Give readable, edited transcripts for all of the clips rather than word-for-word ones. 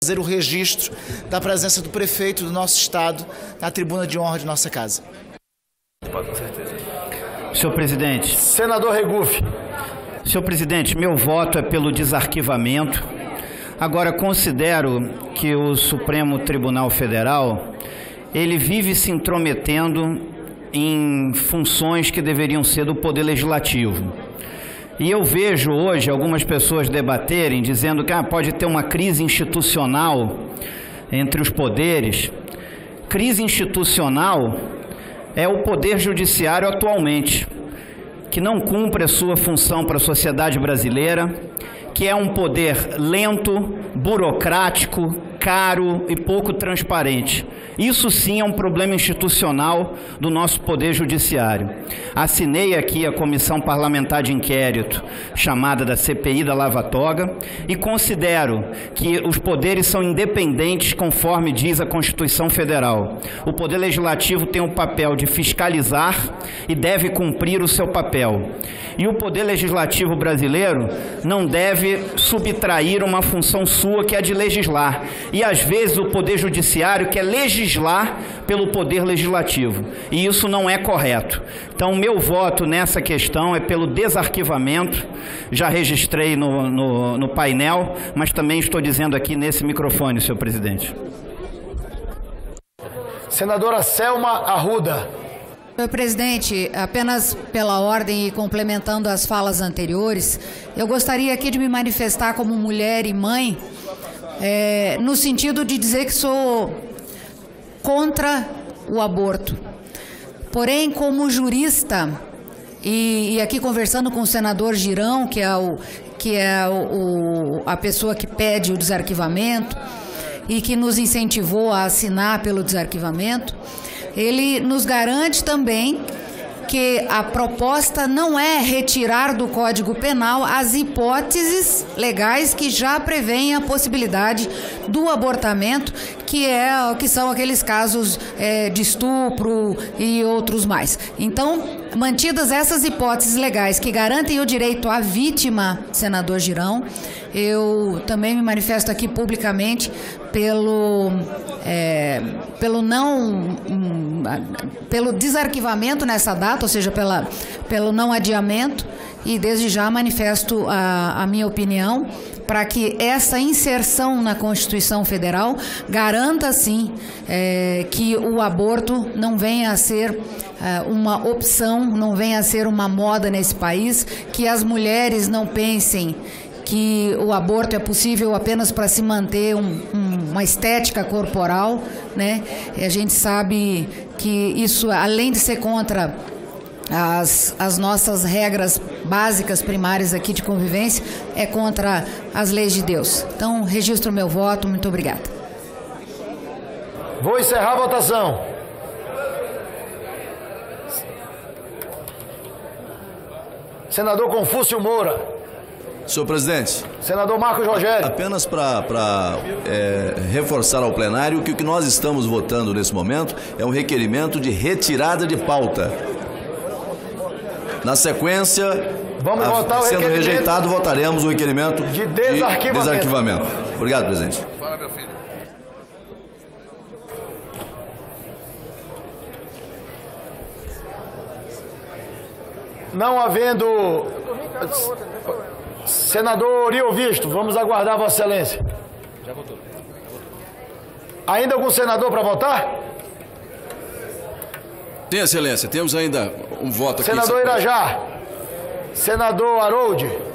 fazer o registro da presença do prefeito do nosso estado na tribuna de honra de nossa casa. Com certeza. Senhor presidente. Senador Regufe. Senhor presidente, meu voto é pelo desarquivamento. Agora, considero que o Supremo Tribunal Federal, ele vive se intrometendo em funções que deveriam ser do Poder Legislativo. E eu vejo hoje algumas pessoas debaterem, dizendo que pode ter uma crise institucional entre os poderes. Crise institucional é o Poder Judiciário atualmente, que não cumpre a sua função para a sociedade brasileira, que é um poder lento, burocrático, caro e pouco transparente. Isso sim é um problema institucional do nosso Poder Judiciário. Assinei aqui a Comissão Parlamentar de Inquérito, chamada da CPI da Lava Toga, e considero que os poderes são independentes conforme diz a Constituição Federal. O Poder Legislativo tem o papel de fiscalizar e deve cumprir o seu papel. E o Poder Legislativo brasileiro não deve subtrair uma função sua, que é de legislar. E às vezes o Poder Judiciário quer legislar pelo Poder Legislativo. E isso não é correto. Então, meu voto nessa questão é pelo desarquivamento. Já registrei no painel, mas também estou dizendo aqui nesse microfone, senhor presidente. Senadora Selma Arruda. Senhor presidente, apenas pela ordem e complementando as falas anteriores, eu gostaria aqui de me manifestar como mulher e mãe, no sentido de dizer que sou contra o aborto. Porém, como jurista, e aqui conversando com o senador Girão, que é a pessoa que pede o desarquivamento e que nos incentivou a assinar pelo desarquivamento, ele nos garante também que a proposta não é retirar do Código Penal as hipóteses legais que já prevêem a possibilidade do abortamento, que são aqueles casos de estupro e outros mais. Então, mantidas essas hipóteses legais que garantem o direito à vítima, senador Girão, eu também me manifesto aqui publicamente pelo desarquivamento nessa data, ou seja, pelo não adiamento, e desde já manifesto a minha opinião para que essa inserção na Constituição Federal garanta, sim, que o aborto não venha a ser uma opção, não venha a ser uma moda nesse país, que as mulheres não pensem que o aborto é possível apenas para se manter uma estética corporal, né? E a gente sabe que isso, além de ser contra as nossas regras básicas primárias aqui de convivência, é contra as leis de Deus. Então, registro o meu voto. Muito obrigada. Vou encerrar a votação. Senador Confúcio Moura. Senhor presidente. Senador Marcos Rogério. Apenas para reforçar ao plenário que o que nós estamos votando nesse momento é um requerimento de retirada de pauta. Na sequência, vamos votar sendo rejeitado, votaremos o requerimento de desarquivamento. Obrigado, presidente. Fala, meu filho. Não havendo... Senador Rio Visto, vamos aguardar Vossa Excelência. Já votou. Ainda algum senador para votar? Sim, Excelência, temos ainda um voto aqui. Senador Irajá. Senador Harold.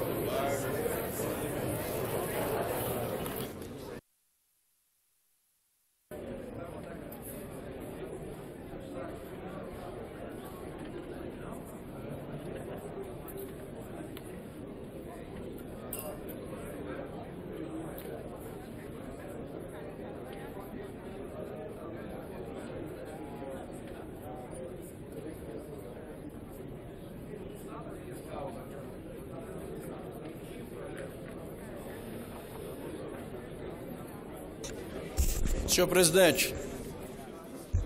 Senhor presidente.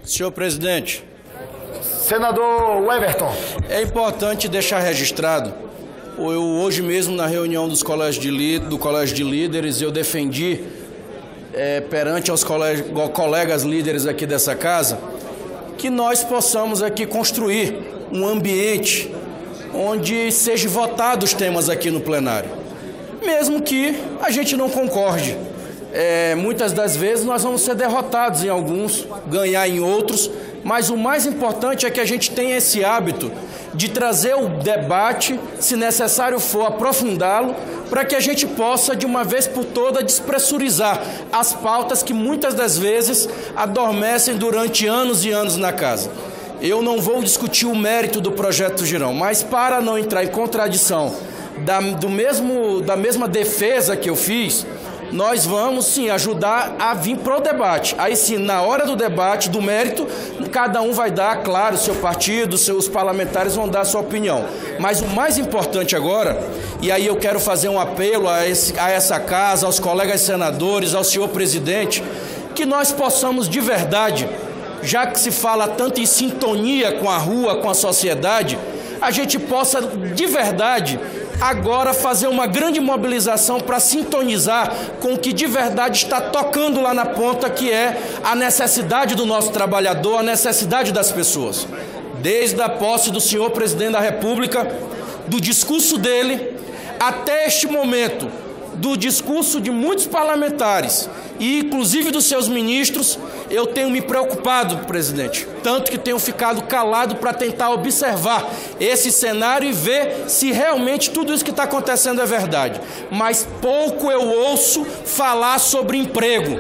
Senhor presidente. Senador Everton. É importante deixar registrado, hoje mesmo na reunião do Colégio de Líderes, eu defendi perante aos colegas líderes aqui dessa casa, que nós possamos aqui construir um ambiente onde sejam votados os temas aqui no plenário, mesmo que a gente não concorde. Muitas das vezes nós vamos ser derrotados em alguns, ganhar em outros, mas o mais importante é que a gente tenha esse hábito de trazer o debate, se necessário for aprofundá-lo, para que a gente possa, de uma vez por todas, despressurizar as pautas que muitas das vezes adormecem durante anos e anos na casa. Eu não vou discutir o mérito do projeto Girão, mas para não entrar em contradição da mesma defesa que eu fiz, nós vamos sim ajudar a vir para o debate. Aí sim, na hora do debate, do mérito, cada um vai dar, claro, o seu partido, seus parlamentares vão dar a sua opinião. Mas o mais importante agora, e aí eu quero fazer um apelo a essa casa, aos colegas senadores, ao senhor presidente, que nós possamos de verdade, já que se fala tanto em sintonia com a rua, com a sociedade, a gente possa de verdade agora fazer uma grande mobilização para sintonizar com o que de verdade está tocando lá na ponta, que é a necessidade do nosso trabalhador, a necessidade das pessoas. Desde a posse do senhor presidente da República, do discurso dele, até este momento, do discurso de muitos parlamentares e inclusive dos seus ministros, eu tenho me preocupado, presidente, tanto que tenho ficado calado para tentar observar esse cenário e ver se realmente tudo isso que está acontecendo é verdade. Mas pouco eu ouço falar sobre emprego,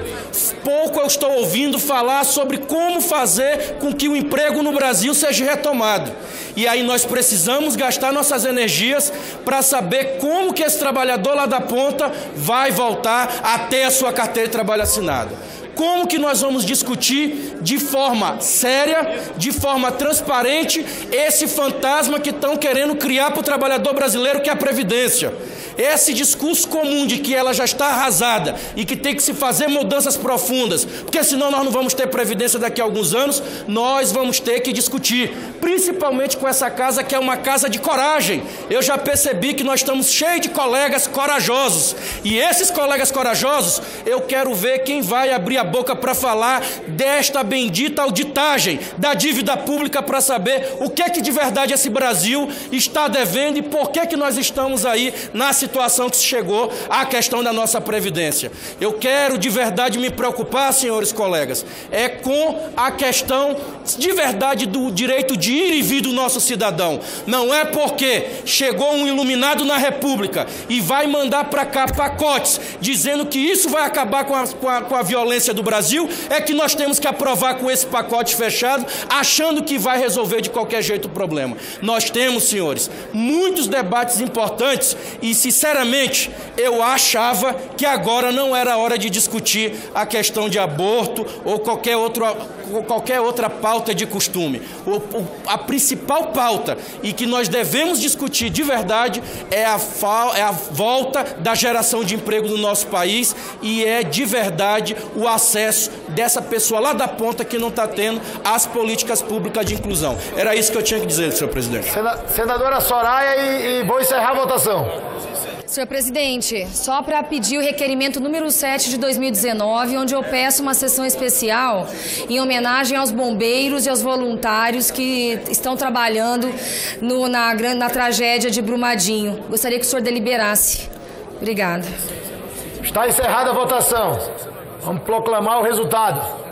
pouco eu estou ouvindo falar sobre como fazer com que o emprego no Brasil seja retomado. E aí nós precisamos gastar nossas energias para saber como que esse trabalhador lá da ponta vai voltar a ter a sua carteira de trabalho assinada. Como que nós vamos discutir de forma séria, de forma transparente, esse fantasma que estão querendo criar para o trabalhador brasileiro, que é a Previdência? Esse discurso comum de que ela já está arrasada e que tem que se fazer mudanças profundas, porque senão nós não vamos ter Previdência daqui a alguns anos, nós vamos ter que discutir, principalmente com essa casa que é uma casa de coragem. Eu já percebi que nós estamos cheios de colegas corajosos, e esses colegas corajosos, eu quero ver quem vai abrir a boca para falar desta bendita auditagem da dívida pública, para saber o que é que de verdade esse Brasil está devendo e por que que nós estamos aí na situação que se chegou à questão da nossa Previdência. Eu quero de verdade me preocupar, senhores colegas, com a questão de verdade do direito de ir e vir do nosso cidadão. Não é porque chegou um iluminado na República e vai mandar para cá pacotes dizendo que isso vai acabar com a violência do Brasil, é que nós temos que aprovar com esse pacote fechado, achando que vai resolver de qualquer jeito o problema. Nós temos, senhores, muitos debates importantes e, sinceramente, eu achava que agora não era hora de discutir a questão de aborto ou qualquer outra pauta de costume. A principal pauta e que nós devemos discutir de verdade é a volta da geração de emprego no nosso país, e é de verdade o acesso dessa pessoa lá da ponta que não está tendo as políticas públicas de inclusão. Era isso que eu tinha que dizer, senhor presidente. Senadora Soraya, e vou encerrar a votação. Senhor presidente, só para pedir o requerimento número 7 de 2019, onde eu peço uma sessão especial em homenagem aos bombeiros e aos voluntários que estão trabalhando na tragédia de Brumadinho. Gostaria que o senhor deliberasse. Obrigada. Está encerrada a votação. Vamos proclamar o resultado.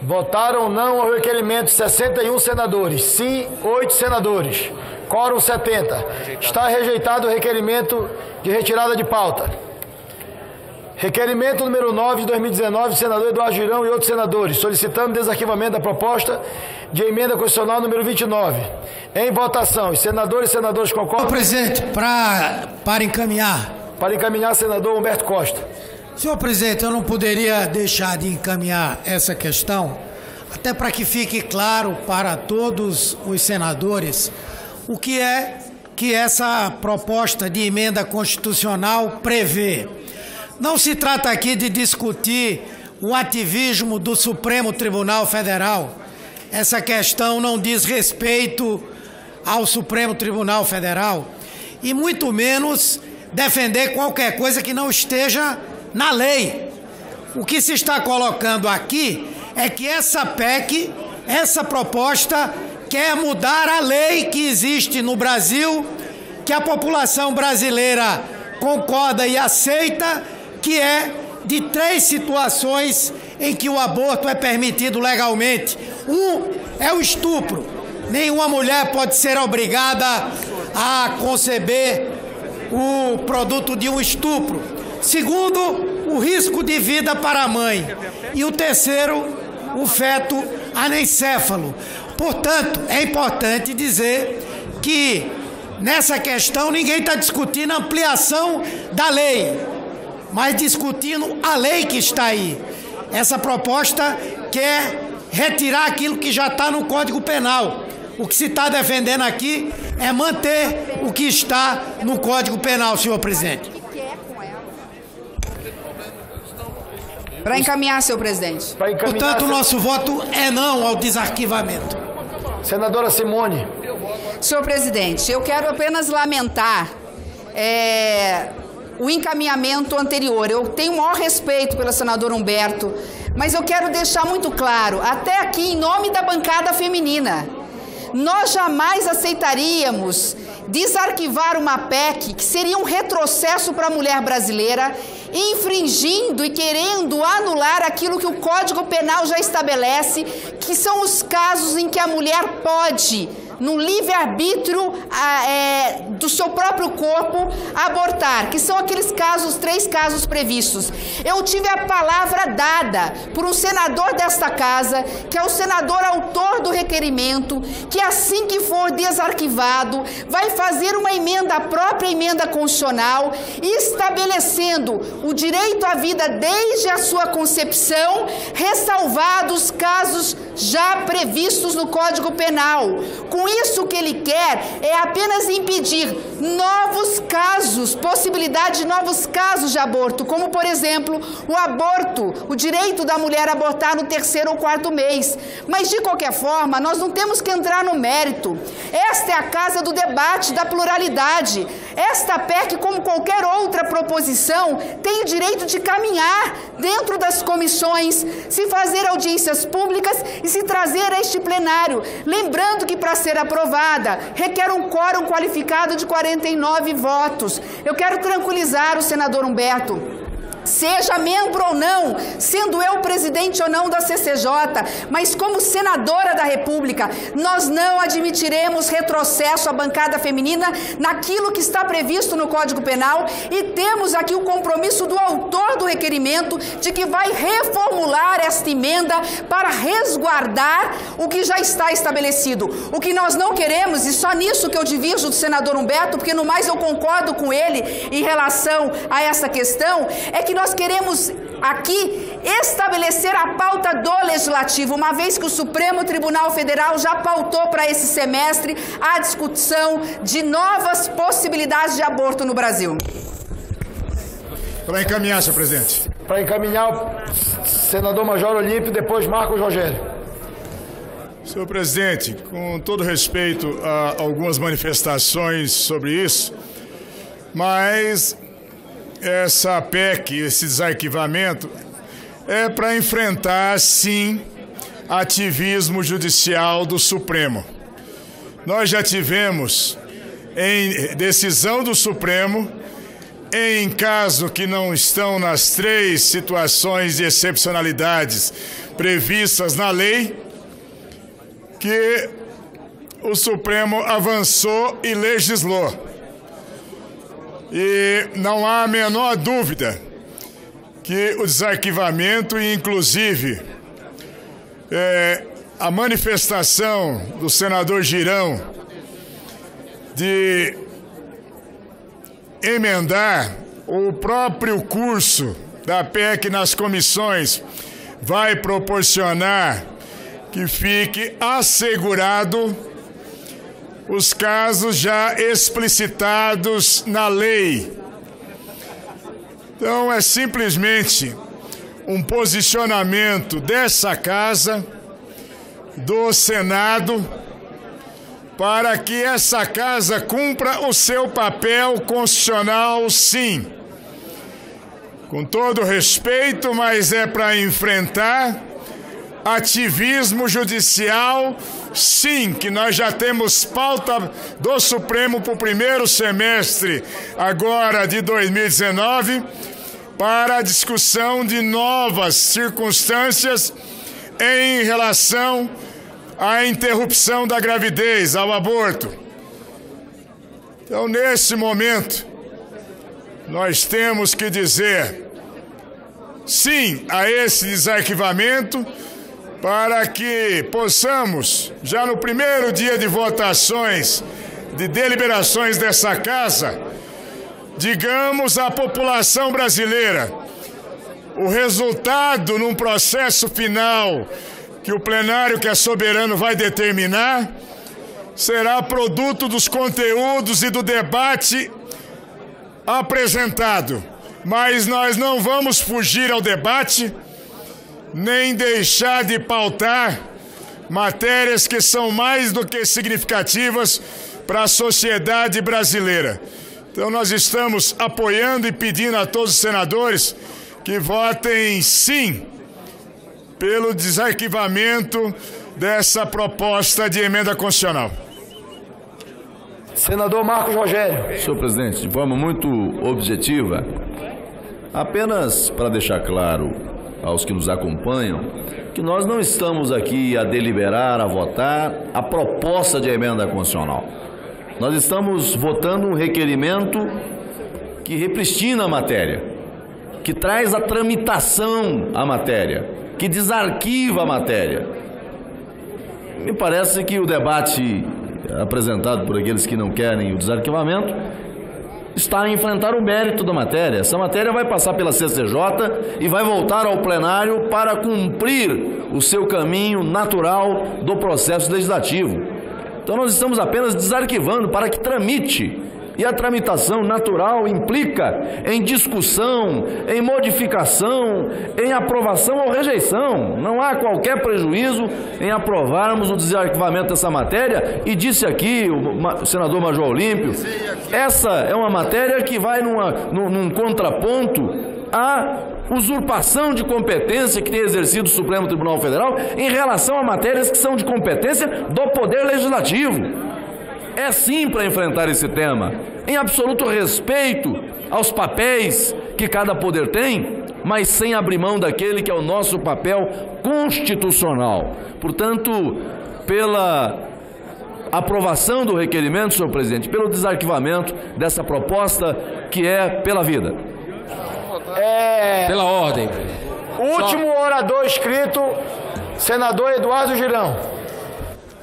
Votaram não ao requerimento 61 senadores, sim 8 senadores, quórum 70. Está rejeitado o requerimento de retirada de pauta. Requerimento número 9 de 2019, senador Eduardo Girão e outros senadores, solicitando desarquivamento da proposta de emenda constitucional número 29. Em votação, os senadores e senadoras concordam? Senhor presidente, para encaminhar. Para encaminhar, senador Humberto Costa. Senhor presidente, eu não poderia deixar de encaminhar essa questão, até para que fique claro para todos os senadores o que é que essa proposta de emenda constitucional prevê. Não se trata aqui de discutir o ativismo do Supremo Tribunal Federal. Essa questão não diz respeito ao Supremo Tribunal Federal. e muito menos defender qualquer coisa que não esteja na lei. O que se está colocando aqui é que essa PEC, essa proposta, quer mudar a lei que existe no Brasil, que a população brasileira concorda e aceita, que é de 3 situações em que o aborto é permitido legalmente. Um é o estupro. Nenhuma mulher pode ser obrigada a conceber o produto de um estupro. Segundo, o risco de vida para a mãe. E o terceiro, o feto anencéfalo. Portanto, é importante dizer que nessa questão ninguém está discutindo a ampliação da lei, mas discutindo a lei que está aí. Essa proposta quer retirar aquilo que já está no Código Penal. O que se está defendendo aqui é manter o que está no Código Penal, senhor presidente. Para encaminhar, senhor presidente. Portanto, o nosso voto é não ao desarquivamento. Senadora Simone. Senhor presidente, eu quero apenas lamentar o encaminhamento anterior. Eu tenho o maior respeito pelo senador Humberto, mas eu quero deixar muito claro, até aqui em nome da bancada feminina, nós jamais aceitaríamos desarquivar uma PEC que seria um retrocesso para a mulher brasileira, infringindo e querendo anular aquilo que o Código Penal já estabelece, que são os casos em que a mulher pode, no livre-arbítrio do seu próprio corpo, abortar, que são aqueles casos, 3 casos previstos. Eu tive a palavra dada por um senador desta casa, que é o senador autor do requerimento, que assim que for desarquivado, vai fazer uma emenda, a própria emenda constitucional, estabelecendo o direito à vida desde a sua concepção, ressalvados casos já previstos no Código Penal. Com isso, o que ele quer é apenas impedir novos casos, possibilidade de novos casos de aborto, como, por exemplo, o aborto, o direito da mulher abortar no 3º ou 4º mês. Mas, de qualquer forma, nós não temos que entrar no mérito. Esta é a casa do debate, da pluralidade. Esta PEC, como qualquer outra proposição, tem o direito de caminhar dentro das comissões, se fazer audiências públicas e se trazer a este plenário. Lembrando que, para ser aprovada, requer um quórum qualificado de 49 votos. Eu quero tranquilizar o senador Humberto. Seja membro ou não, sendo eu presidente ou não da CCJ, mas como senadora da República, nós não admitiremos retrocesso à bancada feminina naquilo que está previsto no Código Penal, e temos aqui o compromisso do autor do requerimento de que vai reformular esta emenda para resguardar o que já está estabelecido. O que nós não queremos, e só nisso que eu divirjo do senador Humberto, porque no mais eu concordo com ele em relação a essa questão, é que nós queremos aqui estabelecer a pauta do Legislativo, uma vez que o Supremo Tribunal Federal já pautou para esse semestre a discussão de novas possibilidades de aborto no Brasil. Para encaminhar, senhor presidente. Para encaminhar, o senador Major Olímpio, depois Marcos Rogério. Senhor presidente, com todo respeito a algumas manifestações sobre isso, mas essa PEC, esse desarquivamento, é para enfrentar, sim, ativismo judicial do Supremo. Nós já tivemos, em decisão do Supremo, em caso que não estão nas 3 situações de excepcionalidades previstas na lei, que o Supremo avançou e legislou. E não há a menor dúvida que o desarquivamento e, inclusive, a manifestação do senador Girão de emendar o próprio curso da PEC nas comissões vai proporcionar que fique assegurado os casos já explicitados na lei. Então, é simplesmente um posicionamento dessa casa, do Senado, para que essa casa cumpra o seu papel constitucional, sim. Com todo respeito, mas é para enfrentar ativismo judicial, sim, que nós já temos pauta do Supremo para o primeiro semestre agora de 2019, para a discussão de novas circunstâncias em relação à interrupção da gravidez, ao aborto. Então, nesse momento, nós temos que dizer sim a esse desarquivamento, para que possamos, já no primeiro dia de votações, de deliberações dessa casa, digamos à população brasileira, o resultado num processo final que o plenário, que é soberano, vai determinar, será produto dos conteúdos e do debate apresentado. Mas nós não vamos fugir ao debate, nem deixar de pautar matérias que são mais do que significativas para a sociedade brasileira. Então nós estamos apoiando e pedindo a todos os senadores que votem sim pelo desarquivamento dessa proposta de emenda constitucional. Senador Marcos Rogério. Senhor presidente, de forma muito objetiva, apenas para deixar claro aos que nos acompanham, que nós não estamos aqui a deliberar, a votar a proposta de emenda constitucional. Nós estamos votando um requerimento que repristina a matéria, que traz a tramitação à matéria, que desarquiva a matéria. Me parece que o debate apresentado por aqueles que não querem o desarquivamento está a enfrentar o mérito da matéria. Essa matéria vai passar pela CCJ e vai voltar ao plenário para cumprir o seu caminho natural do processo legislativo. Então nós estamos apenas desarquivando para que tramite. E a tramitação natural implica em discussão, em modificação, em aprovação ou rejeição. Não há qualquer prejuízo em aprovarmos o desarquivamento dessa matéria. E disse aqui o senador Major Olímpio, essa é uma matéria que vai num contraponto à usurpação de competência que tem exercido o Supremo Tribunal Federal em relação a matérias que são de competência do Poder Legislativo. É sim para enfrentar esse tema, em absoluto respeito aos papéis que cada poder tem, mas sem abrir mão daquele que é o nosso papel constitucional. Portanto, pela aprovação do requerimento, senhor presidente, pelo desarquivamento dessa proposta que é pela vida. Pela ordem. Último orador inscrito, senador Eduardo Girão.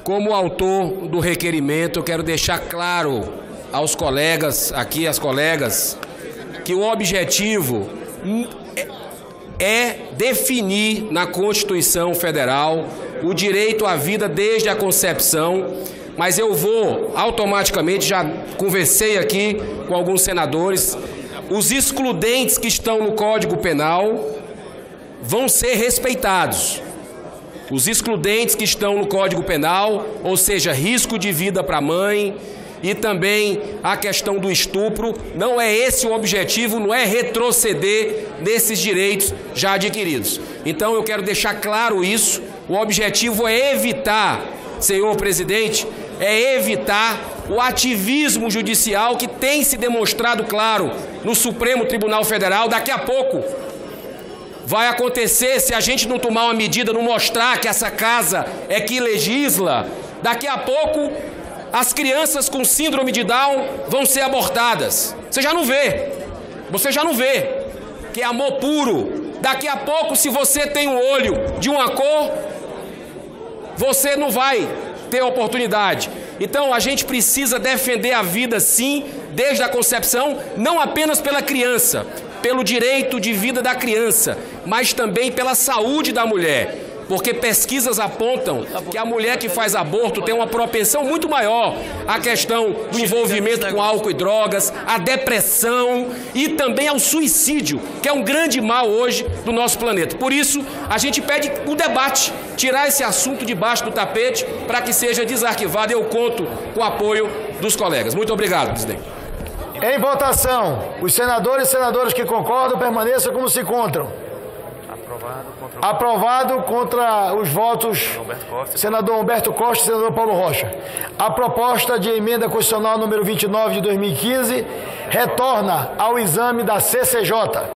Como autor do requerimento, eu quero deixar claro aos colegas, aqui as colegas, que o objetivo é definir na Constituição Federal o direito à vida desde a concepção, mas eu vou automaticamente, já conversei aqui com alguns senadores, os excludentes que estão no Código Penal vão ser respeitados. Os excludentes que estão no Código Penal, ou seja, risco de vida para a mãe e também a questão do estupro, não é esse o objetivo, não é retroceder nesses direitos já adquiridos. Então eu quero deixar claro isso, o objetivo é evitar, senhor presidente, é evitar o ativismo judicial que tem se demonstrado claro no Supremo Tribunal Federal. Daqui a pouco vai acontecer, se a gente não tomar uma medida, não mostrar que essa casa é que legisla, daqui a pouco as crianças com síndrome de Down vão ser abortadas. Você já não vê, que é amor puro. Daqui a pouco, se você tem um olho de uma cor, você não vai ter oportunidade. Então a gente precisa defender a vida sim, desde a concepção, não apenas pela criança, pelo direito de vida da criança, mas também pela saúde da mulher. porque pesquisas apontam que a mulher que faz aborto tem uma propensão muito maior à questão do envolvimento com álcool e drogas, à depressão e também ao suicídio, que é um grande mal hoje do nosso planeta. Por isso, a gente pede um debate, tirar esse assunto debaixo do tapete para que seja desarquivado. Eu conto com o apoio dos colegas. Muito obrigado, presidente. Em votação, os senadores e senadoras que concordam permaneçam como se encontram. Aprovado contra os votos senador Humberto Costa e senador Paulo Rocha. A proposta de emenda constitucional número 29 de 2015 retorna ao exame da CCJ.